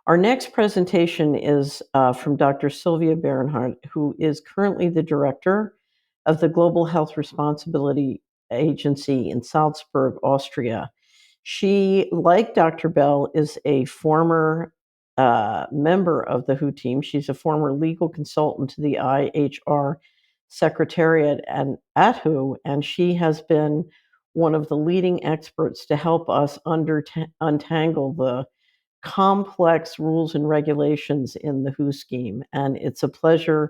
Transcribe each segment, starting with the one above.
Our next presentation is from Dr. Silvia Behrendt, who is currently the director of the Global Health Responsibility Agency in Salzburg, Austria. She, like Dr. Bell, is a former member of the WHO team. She's a former legal consultant to the IHR Secretariat at WHO, and she has been one of the leading experts to help us untangle the complex rules and regulations in the WHO scheme. And it's a pleasure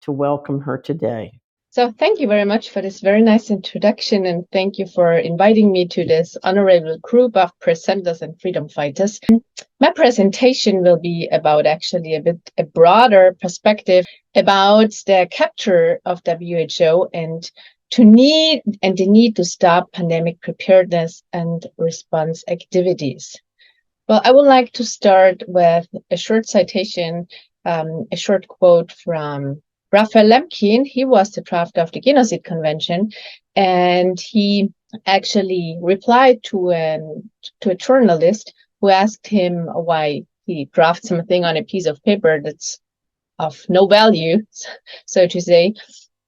to welcome her today. So thank you very much for this very nice introduction, and thank you for inviting me to this honorable group of presenters and freedom fighters. My presentation will be about actually a broader perspective about the capture of WHO and the need to stop pandemic preparedness and response activities. Well, I would like to start with a short citation, a short quote from Raphael Lemkin. He was the drafter of the Genocide Convention, and he actually replied to a journalist who asked him why he drafted something on a piece of paper that's of no value, so to say.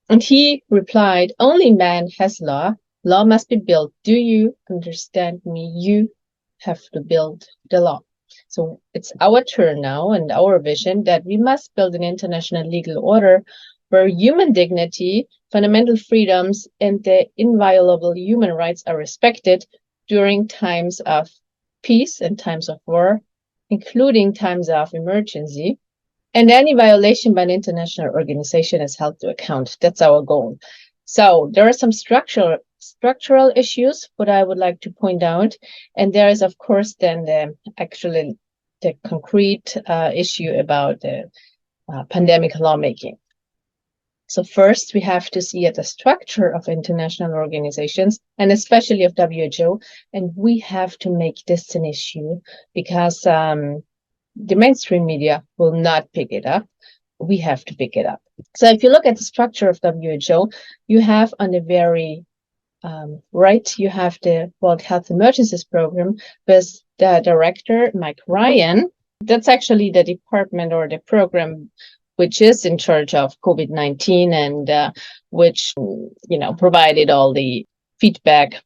And he replied, "Only man has law. Law must be built. Do you understand me? You have to build the law." So it's our turn now, and our vision that we must build an international legal order where human dignity, fundamental freedoms, and the inviolable human rights are respected during times of peace and times of war, including times of emergency. And any violation by an international organization is held to account. That's our goal. So there are some structural issues, what I would like to point out. And there is, of course, then the concrete issue about the pandemic lawmaking. So first, we have to see at the structure of international organizations, and especially of WHO, and we have to make this an issue because the mainstream media will not pick it up. We have to pick it up. So if you look at the structure of WHO, you have on the very right, you have the World Health Emergencies Program with the director, Mike Ryan. That's actually the department or the program which is in charge of COVID-19 and which, provided all the feedback,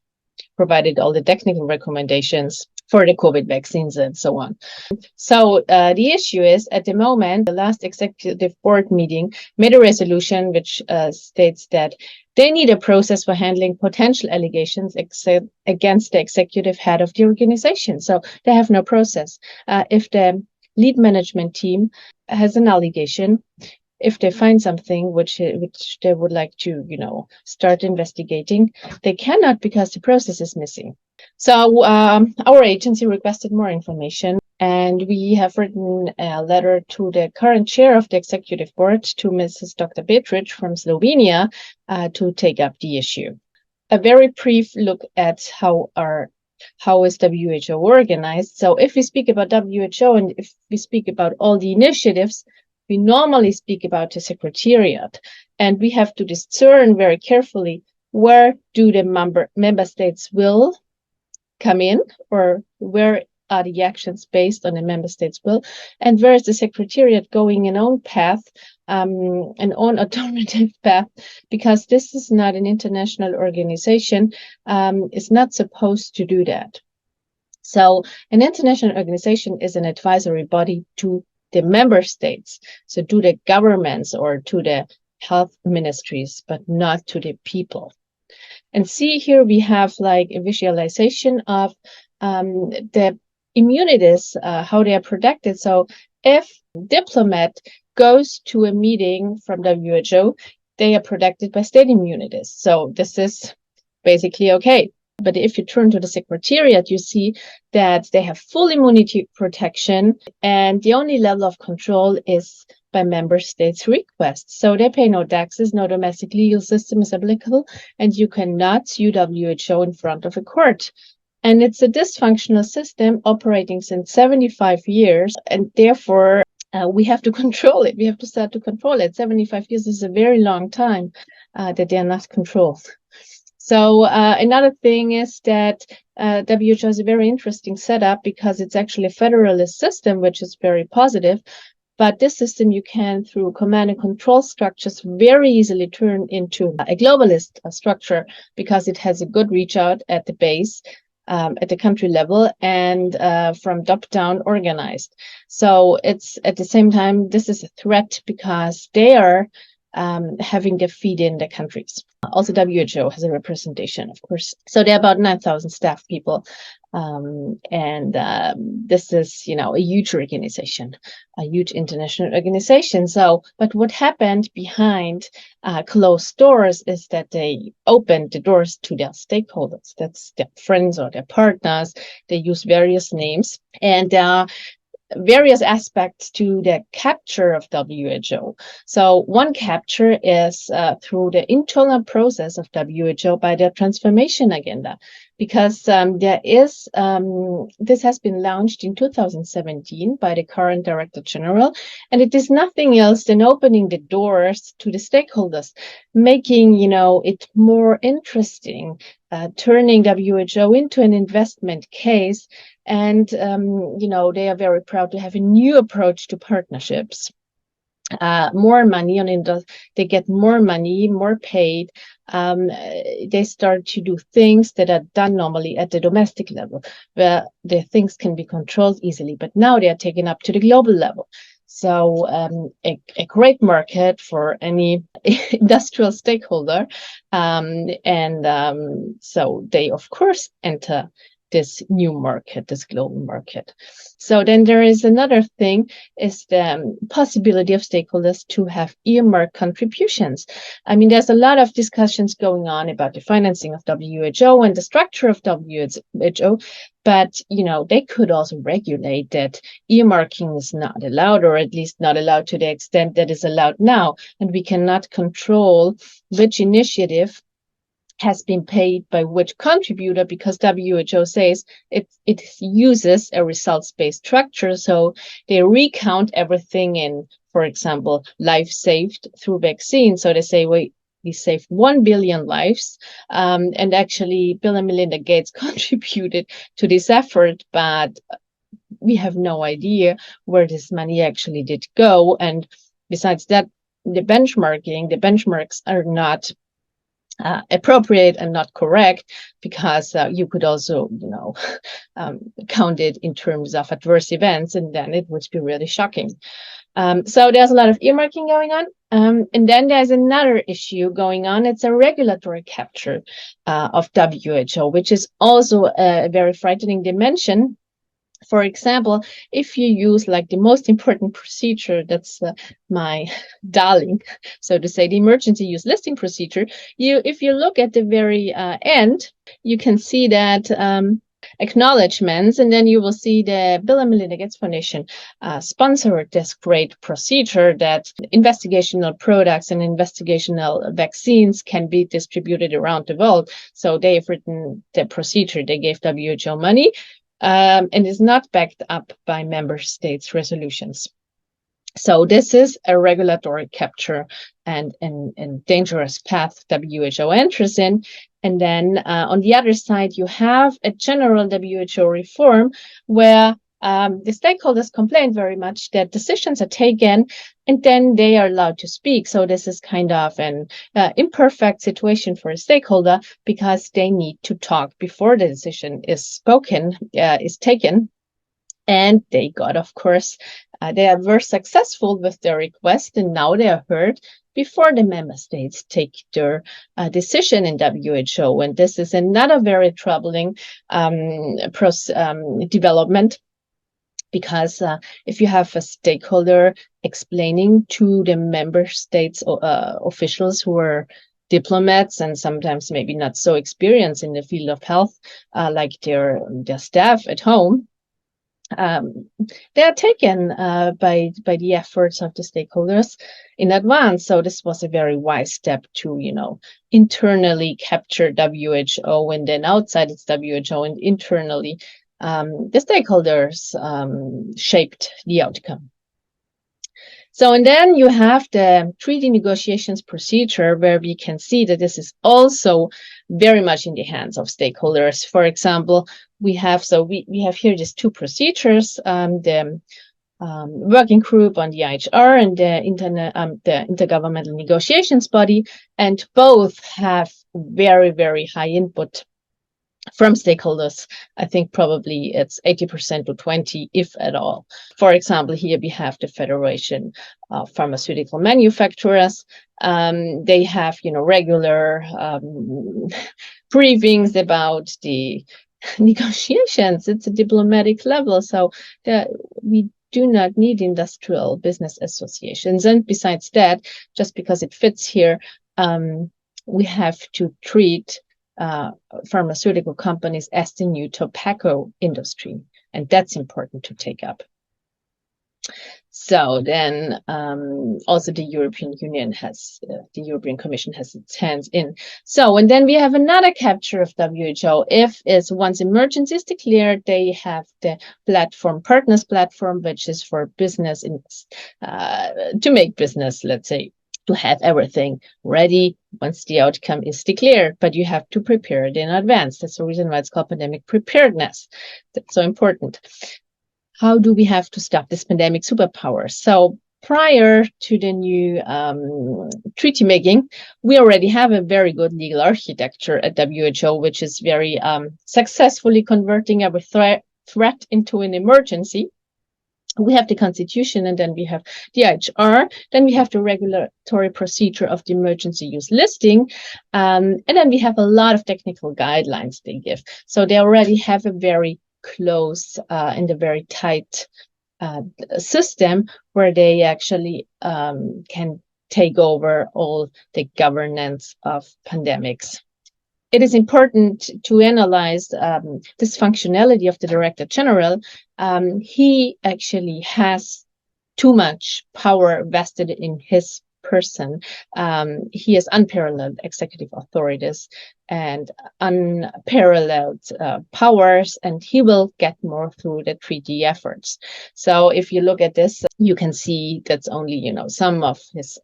provided all the technical recommendations for the COVID vaccines and so on. So the issue is, at the moment, the last executive board meeting made a resolution which states that they need a process for handling potential allegations against the executive head of the organization. So they have no process. If the lead management team has an allegation, if they find something which they would like to, start investigating, they cannot because the process is missing. So our agency requested more information, and we have written a letter to the current chair of the executive board, to Mrs. Dr. Behrendt from Slovenia, to take up the issue. A very brief look at how is WHO organized. So if we speak about WHO and if we speak about all the initiatives, we normally speak about the secretariat, and we have to discern very carefully where do the member states will come in, or where are the actions based on the member states will, and where is the secretariat going an own path, an own alternative path, because this is not an international organization, is not supposed to do that. So an international organization is an advisory body to the member states, so to the governments or to the health ministries, but not to the people. And see here we have like a visualization of the immunities, how they are protected. So if a diplomat goes to a meeting from WHO, they are protected by state immunities. So this is basically okay. But if you turn to the secretariat, you see that they have full immunity protection, and the only level of control is by member states' request. So they pay no taxes, no domestic legal system is applicable, and you cannot sue WHO in front of a court. And it's a dysfunctional system operating since 75 years, and therefore we have to control it. We have to start to control it. 75 years is a very long time that they are not controlled. So another thing is that WHO is a very interesting setup because it's actually a federalist system, which is very positive. But this system you can, through command and control structures, very easily turn into a globalist structure because it has a good reach out at the base, at the country level, and from top down organized. So it's at the same time, this is a threat because they are having their feet in the countries. Also, WHO has a representation, of course. So there are about 9,000 staff people. This is, a huge organization, a huge international organization. So, but what happened behind closed doors is that they opened the doors to their stakeholders. That's their friends or their partners. They use various names, and various aspects to the capture of WHO. So one capture is through the internal process of WHO by their transformation agenda, because there is, this has been launched in 2017 by the current Director General, and it is nothing else than opening the doors to the stakeholders, making, it more interesting, turning WHO into an investment case. And, they are very proud to have a new approach to partnerships. More money they get more money, more paid. They start to do things that are done normally at the domestic level, where the things can be controlled easily. But now they are taken up to the global level. So a great market for any industrial stakeholder. So they, of course, enter this new market, this global market. So then there is another thing, is the possibility of stakeholders to have earmark contributions. I mean, there's a lot of discussions going on about the financing of WHO and the structure of WHO, but, they could also regulate that earmarking is not allowed, or at least not allowed to the extent that is allowed now. And we cannot control which initiative has been paid by which contributor, because WHO says it uses a results-based structure. So they recount everything in, for example, life saved through vaccines. So they say, we saved 1 billion lives. And actually, Bill and Melinda Gates contributed to this effort, but we have no idea where this money actually did go. And besides that, the benchmarks are not appropriate and not correct, because you could also, count it in terms of adverse events, and then it would be really shocking. So there's a lot of earmarking going on. And then there's another issue going on. It's a regulatory capture of WHO, which is also a very frightening dimension. For example, if you use like the most important procedure, that's my darling, so to say, the emergency use listing procedure, if you look at the very end, you can see that acknowledgements, and then you will see the Bill and Melinda Gates Foundation sponsored this great procedure that investigational products and investigational vaccines can be distributed around the world. So they have written the procedure. They gave WHO money. And is not backed up by member states' resolutions. So this is a regulatory capture and dangerous path WHO enters in. And then on the other side, you have a general WHO reform where the stakeholders complain very much that decisions are taken and then they are allowed to speak. So this is kind of an imperfect situation for a stakeholder, because they need to talk before the decision is taken. And they got, of course, they were successful with their request, and now they are heard before the member states take their decision in WHO. And this is another very troubling development, because if you have a stakeholder explaining to the member states officials who are diplomats and sometimes maybe not so experienced in the field of health, like their staff at home, they are taken by the efforts of the stakeholders in advance. So this was a very wise step to, internally capture WHO, and then outside it's WHO, and internally the stakeholders shaped the outcome. So, and then you have the treaty negotiations procedure, where we can see that this is also very much in the hands of stakeholders. For example, we have here just two procedures, the working group on the IHR and the intergovernmental negotiations body, and both have very, very high input from stakeholders. I think probably it's 80% to 20, if at all. For example, here we have the Federation of Pharmaceutical Manufacturers. They have, regular briefings about the negotiations. It's a diplomatic level, so we do not need industrial business associations. And besides that, just because it fits here, we have to treat pharmaceutical companies as the new tobacco industry, and that's important to take up. So then also the European Union the European Commission has its hands in. So, and then we have another capture of WHO. Once emergency is declared, they have the platform, partners platform, which is for business, to make business, let's say, to have everything ready once the outcome is declared, but you have to prepare it in advance. That's the reason why it's called pandemic preparedness. That's so important. How do we have to stop this pandemic superpower? So prior to the new treaty making, we already have a very good legal architecture at WHO, which is very successfully converting every threat into an emergency. We have the Constitution, and then we have the IHR, then we have the regulatory procedure of the emergency use listing, and then we have a lot of technical guidelines they give. So they already have a very close and a very tight system where they actually can take over all the governance of pandemics. It is important to analyze this functionality of the Director General. He actually has too much power vested in his person. He has unparalleled executive authorities and unparalleled powers, and he will get more through the treaty efforts. So if you look at this, you can see that's only, some of his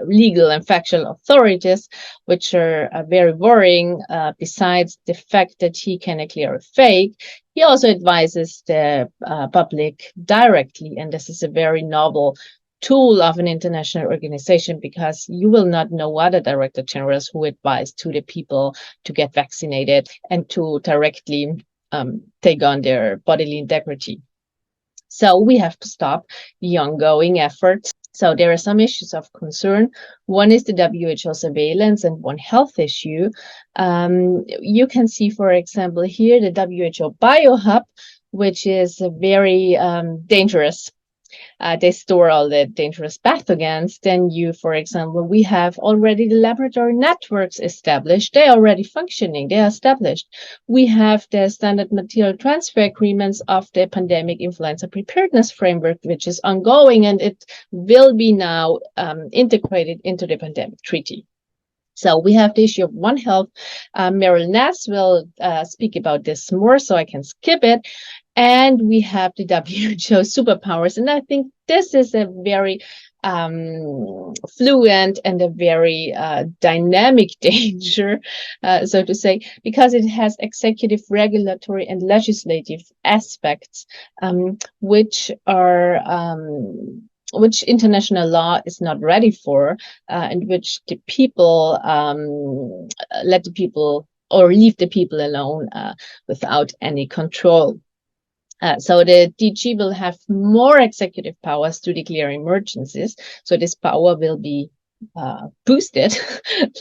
legal and factual authorities, which are very worrying. Besides the fact that he can clear a fake, he also advises the public directly, and this is a very novel tool of an international organization, because you will not know other director generals who advise to the people to get vaccinated and to directly take on their bodily integrity. So we have to stop the ongoing efforts. So there are some issues of concern. One is the WHO surveillance and One Health issue. You can see, for example, here the WHO BioHub, which is very dangerous. They store all the dangerous pathogens. Then for example, we have already the laboratory networks established. They're already functioning. They're established. We have the standard material transfer agreements of the pandemic influenza preparedness framework, which is ongoing, and it will be now integrated into the pandemic treaty. So we have the issue of One Health. Meryl Ness will speak about this more, so I can skip it. And we have the WHO superpowers. And I think this is a very fluent and a very dynamic danger, so to say, because it has executive, regulatory, and legislative aspects, which international law is not ready for, and which the people let the people or leave the people alone without any control. So the DG will have more executive powers to declare emergencies. So this power will be boosted,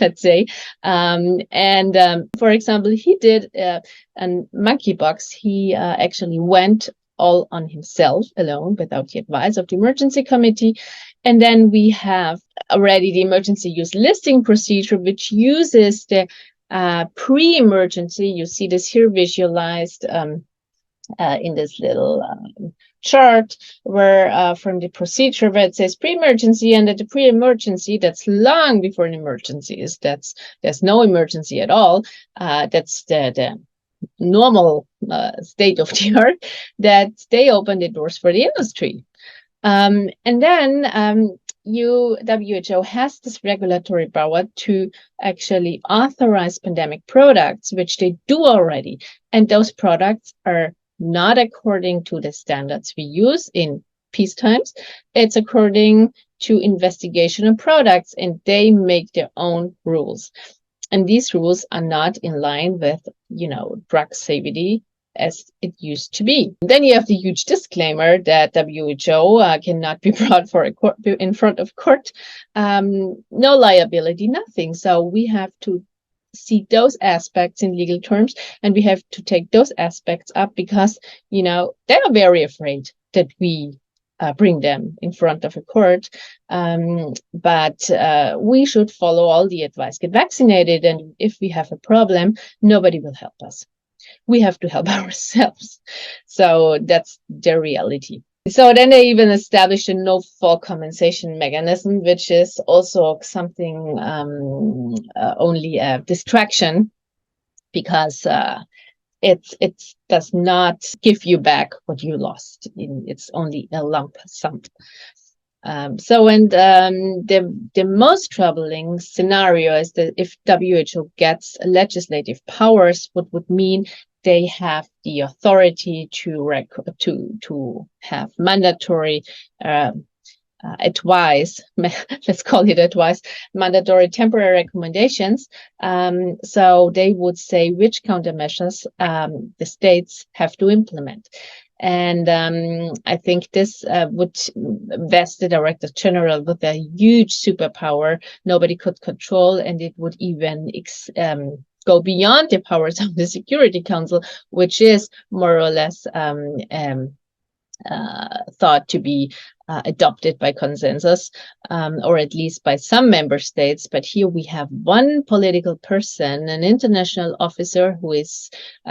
let's say. For example, he did a monkeypox. He actually went all on himself alone without the advice of the emergency committee. And then we have already the emergency use listing procedure, which uses the pre-emergency. You see this here visualized in this little chart where from the procedure where it says pre-emergency, and at the pre-emergency, that's long before an emergency is. There's no emergency at all. That's the normal state of the art, that they open the doors for the industry. And then WHO has this regulatory power to actually authorize pandemic products, which they do already. And those products are not according to the standards we use in peace times. It's according to investigational products, and they make their own rules. And these rules are not in line with, drug safety as it used to be. Then you have the huge disclaimer that WHO cannot be brought for a court, in front of court, no liability, nothing. So we have to see those aspects in legal terms, and we have to take those aspects up because, they are very afraid that we bring them in front of a court. But we should follow all the advice, get vaccinated, and if we have a problem, nobody will help us. We have to help ourselves. So that's the reality. So then they even established a no-fault compensation mechanism, which is also something only a distraction, because it does not give you back what you lost. It's only a lump sum. The most troubling scenario is that if WHO gets legislative powers, what would mean they have the authority to have mandatory advice, let's call it advice, mandatory temporary recommendations. So they would say which countermeasures the states have to implement. And I think this would vest the Director General with a huge superpower nobody could control, and it would even go beyond the powers of the Security Council, which is more or less thought to be adopted by consensus, or at least by some member states. But here we have one political person, an international officer who is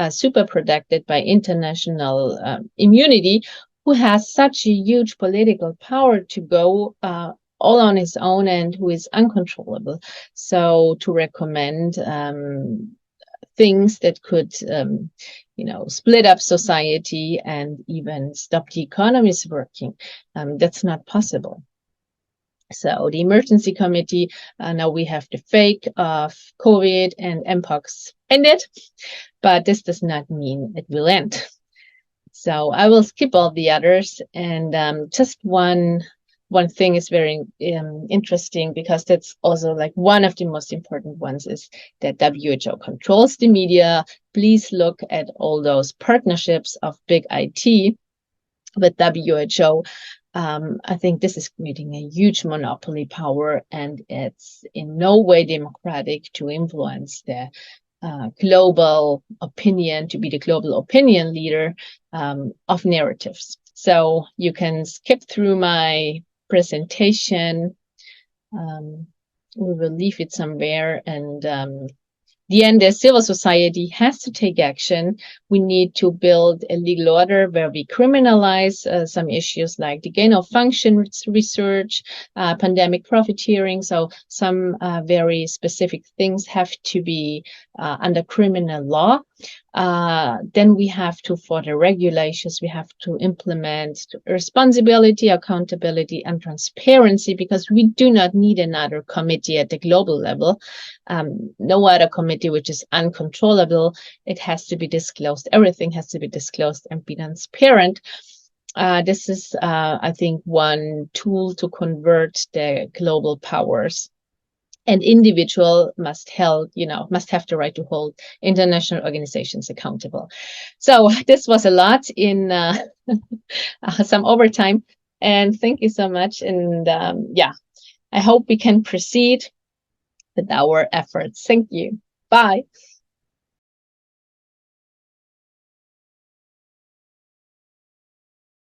super protected by international immunity, who has such a huge political power to go all on his own and who is uncontrollable. So to recommend things that could split up society and even stop the economies working, that's not possible. So the emergency committee, now we have the fake of COVID and Mpox ended, but this does not mean it will end. So I will skip all the others, and just one thing is very interesting, because that's also like one of the most important ones, is that WHO controls the media. Please look at all those partnerships of big IT with WHO. I think this is creating a huge monopoly power, and it's in no way democratic to influence the global opinion, to be the global opinion leader of narratives. So you can skip through my presentation. We will leave it somewhere, and the end is civil society has to take action. We need to build a legal order where we criminalize some issues like the gain of function research, pandemic profiteering. So some very specific things have to be under criminal law. Then we have to, for the regulations, we have to implement responsibility, accountability, and transparency, because we do not need another committee at the global level. No other committee which is uncontrollable. It has to be disclosed. Everything has to be disclosed and be transparent. This is, I think, one tool to convert the global powers. And individual must have the right to hold international organizations accountable. So this was a lot in some overtime, and thank you so much. And I hope we can proceed with our efforts. Thank you. Bye.